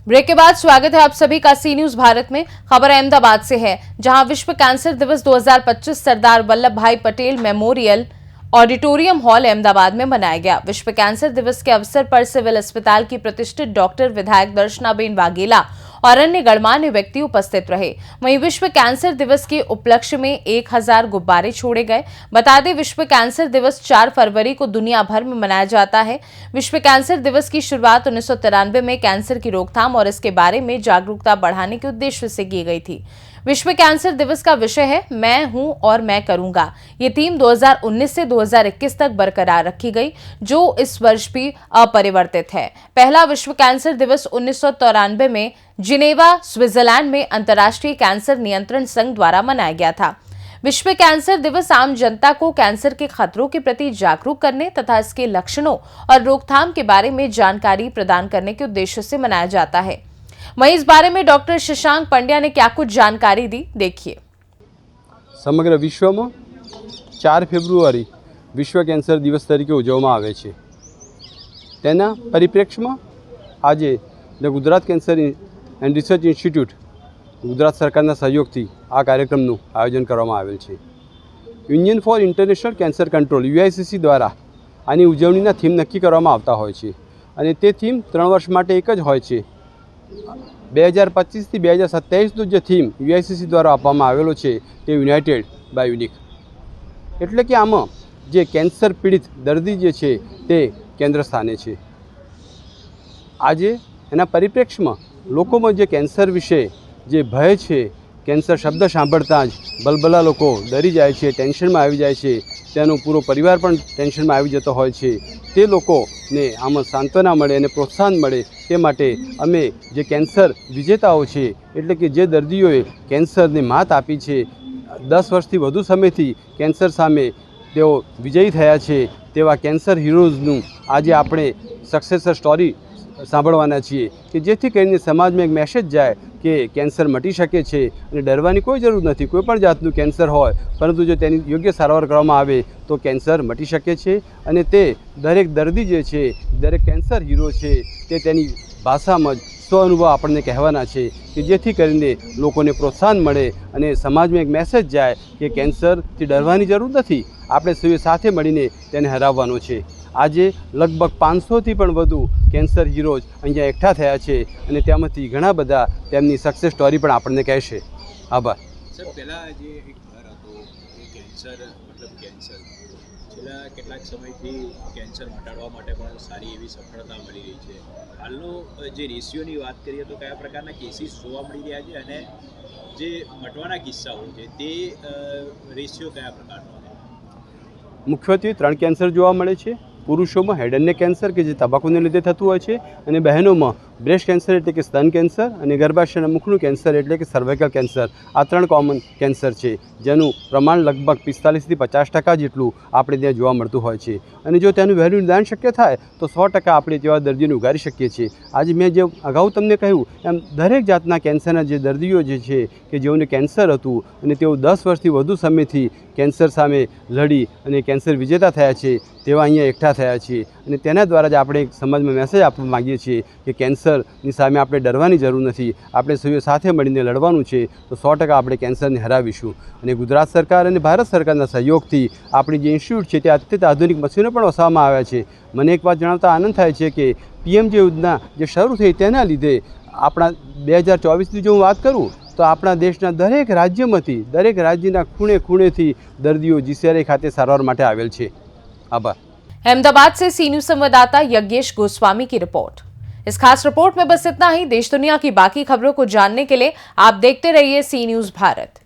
Break के बाद स्वागत है आप सभी का सी न्यूज भारत में। खबर अहमदाबाद से है, जहां विश्व कैंसर दिवस 2025 सरदार वल्लभ भाई Patel memorial auditorium hall Ahmedabad में मनाया गया। विश्व कैंसर दिवस के अवसर पर सिविल अस्पताल की प्रतिष्ठित डॉक्टर विधायक दर्शनाबेन वाघेला और अन्य गणमान्य व्यक्ति उपस्थित रहे। वहीं विश्व कैंसर दिवस के उपलक्ष्य में 1000 गुब्बारे छोड़े गए। बता दें, विश्व कैंसर दिवस 4 फरवरी को दुनिया भर में मनाया जाता है। विश्व कैंसर दिवस की शुरुआत 1993 में कैंसर की रोकथाम और इसके बारे में जागरूकता बढ़ाने के उद्देश्य से की गई थी। विश्व कैंसर दिवस का विषय है मैं हूं और मैं करूंगा। ये थीम 2019 से 2021 तक बरकरार रखी गई, जो इस वर्ष भी अपरिवर्तित है। पहला विश्व कैंसर दिवस 1993 में जिनेवा, स्विट्जरलैंड में अंतर्राष्ट्रीय कैंसर नियंत्रण संघ द्वारा मनाया गया था। विश्व कैंसर दिवस आम जनता को कैंसर के खतरों के प्रति जागरूक करने तथा इसके लक्षणों और रोकथाम के बारे में जानकारी प्रदान करने के उद्देश्य से मनाया जाता है। वहीं इस बारे में डॉक्टर शशांक पंड्या ने क्या कुछ जानकारी दी, देखिए। समग्र विश्व में 4 फेब्रुआरी विश्व कैंसर दिवस तरीके उजवવામાં આવે છે। તેના પરિપ્રેક્ષ્યમાં આજે the Gujarat cancer and research institute Gujarat સરકારના સહયોગથી આ કાર્યક્રમનું આયોજન કરવામાં આવેલ છે। Union four international cancer control UICC દ્વારા આની ઉજવણીના થીમ નક્કી કરવામાં આવતા હોય છે અને તે થીમ 3 વર્ષ માટે એક જ હોય છે। 2025 થી 2027 નો જે થીમ UICC દ્વારા આપવામાં આવેલો છે તે યુનાઇટેડ બાય યુનિક, એટલે કે આમાં જે કેન્સર પીડિત દર્દી જે છે તે કેન્દ્ર સ્થાને છે। આજે એના પરિપ્રેક્ષ્યમાં લોકોમાં જે કેન્સર વિશે જે ભય છે, કેન્સર શબ્દ સાંભળતા જ બલબલા લોકો ડરી જાય છે, ટેન્શનમાં આવી જાય છે, તેનો પૂરો પરિવાર પણ ટેન્શનમાં આવી જતો હોય છે। તે લોકોને આમાં સાંત્વના મળે અને પ્રોત્સાહન મળે તે માટે અમે જે કેન્સર વિજેતાઓ છે, એટલે કે જે દર્દીઓએ કેન્સરને માત આપી છે, 10 વર્ષથી વધુ સમયથી કેન્સર સામે તેઓ વિજયી થયા છે, તેવા કેન્સર હીરોઝનું આજે આપણે સક્સેસર સ્ટોરી સાંભળવાના છીએ કે જેથી કરીને સમાજમાં એક મેસેજ જાય કે કેન્સર મટી શકે છે અને ડરવાની કોઈ જરૂર નથી। કોઈ પણ જાતનું કેન્સર હોય, પરંતુ જો તેની યોગ્ય સારવાર કરવામાં આવે તો કેન્સર મટી શકે છે અને તે દરેક દર્દી જે છે, દરેક કેન્સર હીરો છે, તે તેની ભાષામાં જ સ્વ-અનુભવ આપણને કહેવાના છે કે જેથી કરીને લોકોને પ્રોત્સાહન મળે અને સમાજમાં એક મેસેજ જાય કે કેન્સરથી ડરવાની જરૂર નથી, આપણે સૌએ સાથે મળીને તેને હરાવવાનો છે। આજે લગભગ 500થી પણ વધુ કેન્સર હીરોઝ અહીંયા એકઠા થયા છે અને તેમાંથી ઘણા બધા તેમની સક્સેસ સ્ટોરી પણ આપણને કહેશે। આભાર। સર, પહેલાં જે એક ડર હતો એ કેન્સર છેલ્લા કેટલાક સમયથી કેન્સર મટાડવા માટે પણ સારી એવી સફળતા મળી રહી છે। હાલનો જે રેશિયોની વાત કરીએ તો કયા પ્રકારના કેસીસ જોવા મળી રહ્યા છે અને જે મટવાના કિસ્સાઓ છે તે રેશિયો કયા પ્રકારનો છે? મુખ્યત્વે 3 કેન્સર જોવા મળે છે। પુરુષોમાં હેડ એન્ડ નેક કેન્સર કે જે તંબાકુને લીધે થતું હોય છે, અને બહેનોમાં બ્રેસ્ટ કેન્સર એટલે કે સ્તન કેન્સર અને ગર્ભાશયના મુખનું કેન્સર એટલે કે સર્વાઇકલ કેન્સર। આ 3 કોમન કેન્સર છે જેનું પ્રમાણ લગભગ 45 થી 50% જેટલું આપણે ત્યાં જોવા મળતું હોય છે અને જો તેનું વહેલું નિદાન શક્ય થાય તો 100% આપણે તેવા દર્દીઓને ઉગારી શકીએ છીએ। આજે મેં જે અગાઉ તમને કહ્યું એમ દરેક જાતના કેન્સરના જે દર્દીઓ જે છે કે જેઓને કેન્સર હતું અને તેઓ 10 વર્ષથી વધુ સમયથી કેન્સર સામે લડી અને કેન્સર વિજેતા થયા છે, તેવા અહીંયા એકઠા થયા છીએ અને તેના દ્વારા જ આપણે એક સમાજમાં મેસેજ આપવા માગીએ છીએ કે કેન્સરની સામે આપણે ડરવાની જરૂર નથી, આપણે સૌએ સાથે મળીને લડવાનું છે તો 100% આપણે કેન્સરને હરાવીશું। અને ગુજરાત સરકાર અને ભારત સરકારના સહયોગથી આપણી જે ઇન્સ્ટિટ્યૂટ છે તે અત્યંત આધુનિક મશીનો પણ વસાવવામાં આવ્યા છે। મને એક વાત જણાવતા આનંદ થાય છે કે PMJ યોજના જે શરૂ થઈ તેના લીધે આપણા 2024ની જો હું વાત કરું તો આપણા દેશના દરેક રાજ્યમાંથી, દરેક રાજ્યના ખૂણે ખૂણેથી દર્દીઓ GCRI ખાતે સારવાર માટે આવેલ છે। आभार। अहमदाबाद से सी न्यूज संवाददाता यज्ञेश गोस्वामी की रिपोर्ट। इस खास रिपोर्ट में बस इतना ही। देश दुनिया की बाकी खबरों को जानने के लिए आप देखते रहिए सी न्यूज भारत।